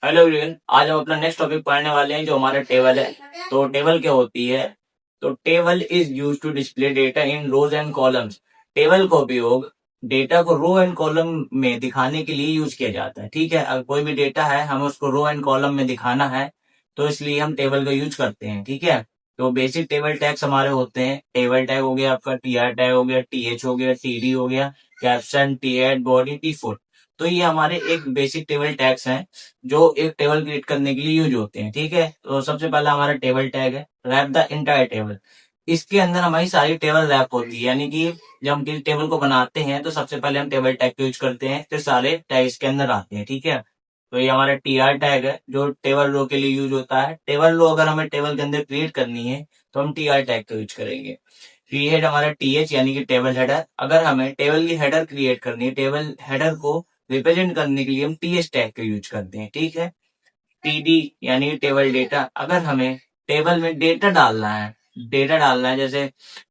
Hello everyone, आज हम अपना नेक्स्ट टॉपिक पढ़ने वाले हैं जो हमारा टेबल है। तो टेबल क्या होती है? तो table is use to display data in rows and columns. Table का उपयोग डेटा को रो एंड कॉलम में दिखाने के लिए यूज किया जाता है। ठीक है, अगर कोई भी डेटा है हमें उसको रो एंड कॉलम में दिखाना है तो इसलिए हम टेबल का यूज करते हैं। ठीक है, तो बेसिक टेबल टैग्स हमारे होते हैं। टेबल टैग हो गया आपका, टी आर टैग हो गया, टी एच हो गया, टी डी हो गया, caption, T head, body, T foot. तो ये हमारे एक बेसिक टेबल टैग्स हैं जो एक टेबल क्रिएट करने के लिए यूज होते हैं। ठीक है, तो सबसे पहला हमारा टेबल टैग है रैप द इंटायर टेबल। इसके अंदर हमारी सारी टेबल रैप होती है, यानी कि जब हम किसी टेबल को बनाते हैं तो सबसे पहले हम टेबल टैग का यूज करते हैं, फिर सारे टैग इसके अंदर आते हैं। ठीक है, तो ये हमारा टी आर टैग है जो टेबल रो के लिए यूज होता है। टेबल रो अगर हमें टेबल के अंदर क्रिएट करनी है तो हम टी आर टैग का यूज करेंगे। टी हेड हमारा टी एच यानी कि टेबल हेडर। अगर हमें टेबल की हेडर क्रिएट करनी है, टेबल हेडर को रिप्रेजेंट करने के लिए हम टी एच टैग का यूज करते हैं। ठीक है, टीडी यानी कि टेबल डेटा। अगर हमें टेबल में डेटा डालना है जैसे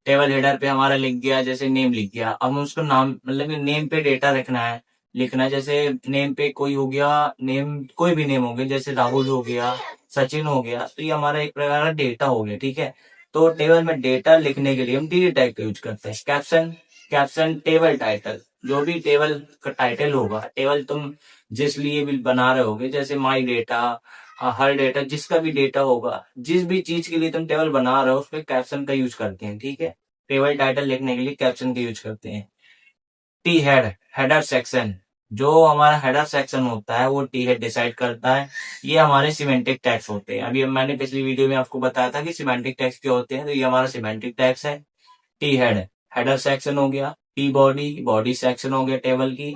टेबल हेडर पे हमारा लिख गया, जैसे नेम लिख गया, अब हम उसको नाम मतलब कि नेम पे डेटा लिखना है। जैसे नेम पे कोई हो गया, नेम कोई भी नेम हो गया, जैसे राहुल हो गया, सचिन हो गया, तो ये हमारा एक प्रकार का डेटा हो गया। ठीक है, तो टेबल में डेटा लिखने के लिए हम डी टैग का यूज करते हैं। Caption, caption table title. जो भी टेबल का टाइटल होगा, टेबल तुम जिस लिए भी बना रहे होगे, जैसे माई डेटा, हर डेटा, जिसका भी डेटा होगा, जिस भी चीज के लिए तुम टेबल बना रहे हो उस पर कैप्शन का यूज करते हैं। ठीक है, टेबल टाइटल लिखने के लिए कैप्शन का यूज करते हैं। T head, header section. जो हमारा हेडर सेक्शन होता है वो टी हेड डिसाइड करता है। ये हमारे सिमेंटिक टैग्स होते हैं। अभी मैंने पिछली वीडियो में आपको बताया था कि सिमेंटिक टैग्स क्या होते हैं, तो ये हमारा सिमेंटिक टैग्स है। टी हेड, हेडर सेक्शन हो गया। टी बॉडी, बॉडी सेक्शन हो गया टेबल की।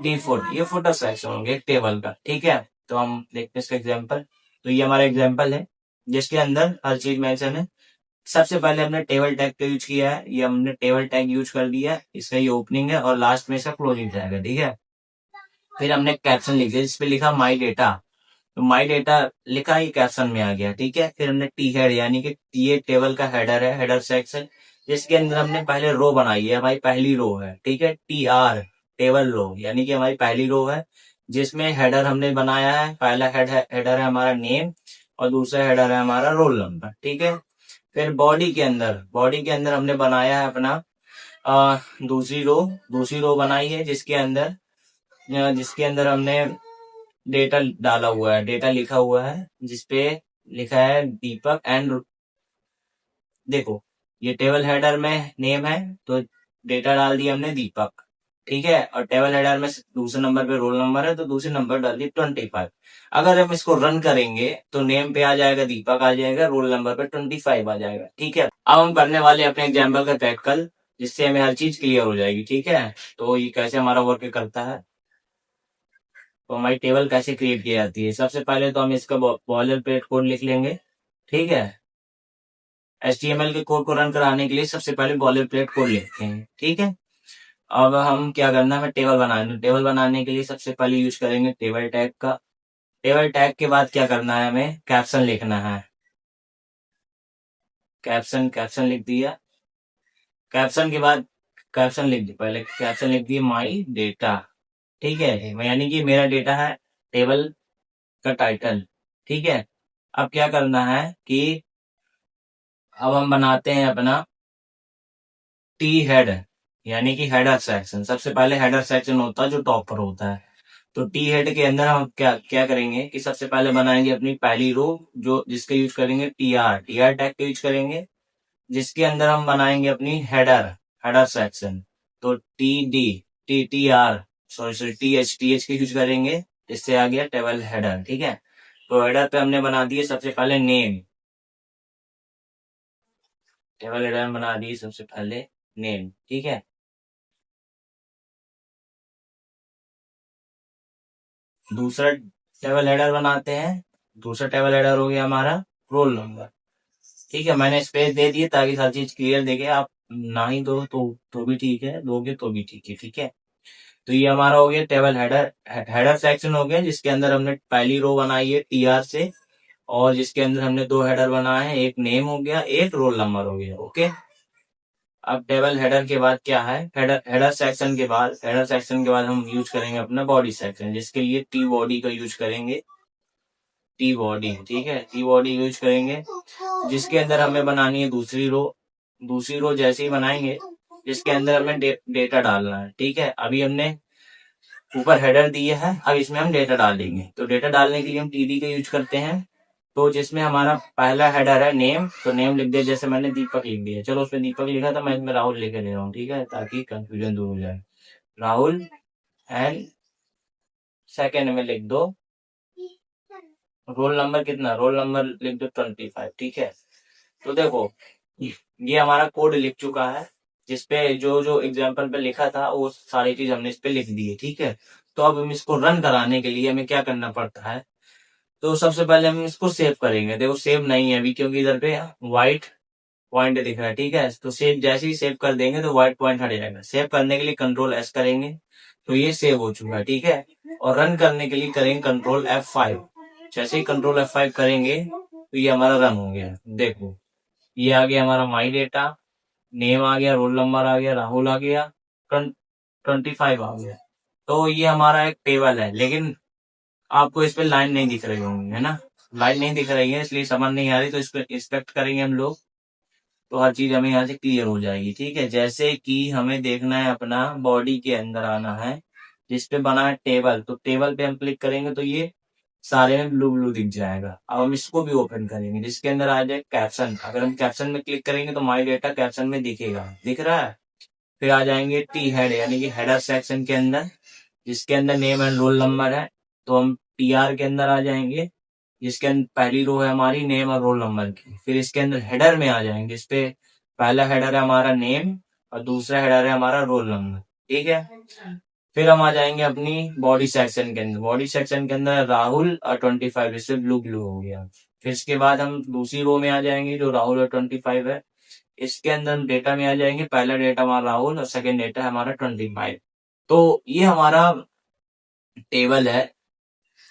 टी फुट, ये फुटर सेक्शन हो गया टेबल का। ठीक है, तो हम देखते हैं इसका एग्जांपल। तो ये हमारा एग्जांपल है जिसके अंदर हर चीज मेंशन है। सबसे पहले हमने टेबल टैग का यूज किया है, ये हमने टेबल टैग यूज कर दिया है, इसका ये ओपनिंग है और लास्ट में इसका क्लोजिंग टैग है। ठीक है, फिर हमने कैप्शन लिख दिया जिसपे लिखा माई डेटा। तो माई डेटा लिखा ही कैप्शन में आ गया। ठीक है, फिर हमने टी हेड यानी कि ये टेबल का हेडर है, हेडर सेक्शन, जिसके अंदर हमने पहले रो बनाई है, हमारी पहली रो है। ठीक है, टी आर टेबल रो यानी कि हमारी पहली रो है, जिसमें हेडर हमने बनाया है। पहला हेडर है हमारा नेम और दूसरा हेडर है हमारा रोल नंबर। ठीक है, फिर बॉडी के अंदर हमने बनाया है अपना दूसरी रो बनाई है जिसके अंदर हमने डेटा डाला हुआ है, डेटा लिखा हुआ है, जिसपे लिखा है दीपक एंड। देखो, ये टेबल हेडर में नेम है तो डेटा डाल दिया हमने दीपक। ठीक है, और टेबल हेडर में दूसरे नंबर पे रोल नंबर है तो दूसरे नंबर डाल दी 25। अगर हम इसको रन करेंगे तो नेम पे आ जाएगा दीपक, आ जाएगा, रोल नंबर पे 25 आ जाएगा। ठीक है, अब हम करने वाले हैं अपने एग्जाम्पल का प्रैक्टिकल, जिससे हमें हर चीज क्लियर हो जाएगी। ठीक है, तो ये कैसे हमारा वर्क करता है, तो हमारी टेबल कैसे क्रिएट की जाती है। सबसे पहले तो हम इसका बॉयलर प्लेट कोड लिख लेंगे। ठीक है, HTML के कोड को रन कराने के लिए सबसे पहले बॉयलर प्लेट कोड लिखते हैं। ठीक है, अब हम क्या करना है, हमें टेबल बनाने के लिए सबसे पहले यूज करेंगे टेबल टैग का। टेबल टैग के बाद क्या करना है, हमें कैप्शन लिखना है। कैप्शन कैप्शन लिख दिया। कैप्शन के बाद कैप्शन लिख दिया, पहले कैप्शन लिख दिया माई डेटा। ठीक है, यानी कि मेरा डेटा है टेबल का टाइटल। ठीक है, अब क्या करना है कि अब हम बनाते हैं अपना टी हेड यानी कि हेडर सेक्शन। सबसे पहले हेडर सेक्शन होता है जो टॉप पर होता है। तो टी हेड के अंदर हम क्या क्या करेंगे कि सबसे पहले बनाएंगे अपनी पहली रो, जो जिसका यूज करेंगे टी आर टैग का यूज करेंगे, जिसके अंदर हम बनाएंगे अपनी हेडर हेडर सेक्शन। तो T D T T R sorry sorry T H का यूज करेंगे, इससे आ गया टेबल हेडर। ठीक है, तो हेडर पे हमने बना दिए सबसे पहले नेम। टेबल हेडर में बना दिए सबसे पहले नेम। ठीक है, दूसरा टेबल हेडर बनाते हैं। दूसरा टेबल हेडर हो गया हमारा रोल नंबर। ठीक है, मैंने स्पेस दे दिए ताकि हर चीज क्लियर देखे। आप ना ही दो तो भी ठीक है, दोगे तो भी ठीक है। ठीक है, तो ये हमारा हो गया टेबल हेडर हेडर सेक्शन हो गया, जिसके अंदर हमने पहली रो बनाई है टी आर से, और जिसके अंदर हमने दो हेडर बनाए हैं, एक नेम हो गया, एक रोल नंबर हो गया। ओके, अब टेबल हेडर के बाद क्या है, हेडर सेक्शन के बाद हम यूज करेंगे अपना बॉडी सेक्शन, जिसके लिए टी बॉडी का यूज करेंगे। टी बॉडी, ठीक है, टी बॉडी यूज करेंगे जिसके अंदर हमें बनानी है दूसरी रो जैसे ही बनाएंगे जिसके अंदर हमें डेटा डालना है, ठीक है। अभी हमने ऊपर हेडर दिए है, अब इसमें हम डेटा डाल देंगे। तो डेटा डालने के लिए हम टीडी का यूज करते हैं। तो जिसमें हमारा पहला हेडर है नेम, तो नेम लिख दिया, जैसे मैंने दीपक लिख दिया, चलो उसमें दीपक लिखा था, मैं इसमें राहुल लेके ले रहा हूँ, ठीक है, ताकि कंफ्यूजन दूर हो जाए। राहुल एंड सेकेंड में लिख दो रोल नंबर, कितना रोल नंबर लिख दो 25, ठीक है। तो देखो ये हमारा कोड लिख चुका है, जिसपे जो जो एग्जाम्पल पे लिखा था वो सारी चीज हमने इस पे लिख दी है, ठीक है। तो अब हम इसको रन कराने के लिए हमें क्या करना पड़ता है, तो सबसे पहले हम इसको सेव करेंगे। देखो सेव नहीं है अभी, क्योंकि इधर पे व्हाइट पॉइंट दिख रहा है, ठीक है। तो सेव जैसे ही सेव कर देंगे तो व्हाइट पॉइंट हट जाएगा। सेव करने के लिए कंट्रोल एस करेंगे तो ये सेव हो चुका है, ठीक है। और रन करने के लिए करेंगे कंट्रोल F5। जैसे ही कंट्रोल F5 करेंगे तो ये हमारा रन हो गया। देखो ये आ गया हमारा माई डेटा, नेम आ गया, रोल नंबर आ गया, राहुल आ गया, 25 आ गया। तो ये हमारा एक टेबल है, लेकिन आपको इस पे लाइन नहीं दिख रही होंगी, है ना, लाइन नहीं दिख रही है इसलिए समझ नहीं आ रही। तो इस पे इंस्पेक्ट करेंगे हम लोग तो हर चीज हमें यहाँ से क्लियर हो जाएगी, ठीक है। जैसे कि हमें देखना है अपना बॉडी के अंदर आना है जिसपे बना है टेबल, तो टेबल पे हम क्लिक करेंगे तो ये सारे में ब्लू ब्लू दिख जाएगा। अब हम इसको भी ओपन करेंगे जिसके अंदर आ जाए कैप्शन। अगर हम कैप्शन में क्लिक करेंगे तो माई डेटा कैप्शन में दिखेगा, दिख रहा है। फिर आ जाएंगे टी हेड यानी कि हेडर सेक्शन के अंदर, जिसके अंदर नेम एंड रोल नंबर है। तो हम टीआर के अंदर आ जाएंगे जिसके अंदर पहली रो है हमारी नेम और रोल नंबर की। फिर इसके अंदर हेडर में आ जाएंगे, इस पे पहला हेडर है हमारा नेम और दूसरा हेडर है हमारा रोल नंबर, ठीक है। फिर हम आ जाएंगे अपनी बॉडी सेक्शन के अंदर। बॉडी सेक्शन के अंदर राहुल और 25, इससे ब्लू ब्लू हो गया। फिर इसके बाद हम दूसरी रो में आ जाएंगे जो राहुल और 25 है। इसके अंदर हम डेटा में आ जाएंगे, पहला डेटा हमारा राहुल और सेकंड डेटा है हमारा 25। तो ये हमारा टेबल है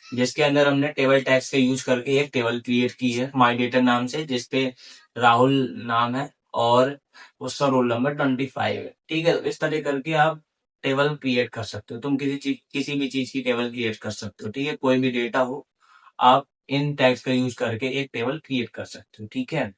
जिसके अंदर हमने टेबल टैग्स का यूज करके एक टेबल क्रिएट की है माई डेटा नाम से, जिसपे राहुल नाम है और उसका रोल नंबर 25 है, ठीक है। इस तरह करके आप टेबल क्रिएट कर सकते हो। तुम किसी भी चीज की टेबल क्रिएट कर सकते हो, ठीक है। कोई भी डेटा हो आप इन टैग्स का यूज करके एक टेबल क्रिएट कर सकते हो, ठीक है।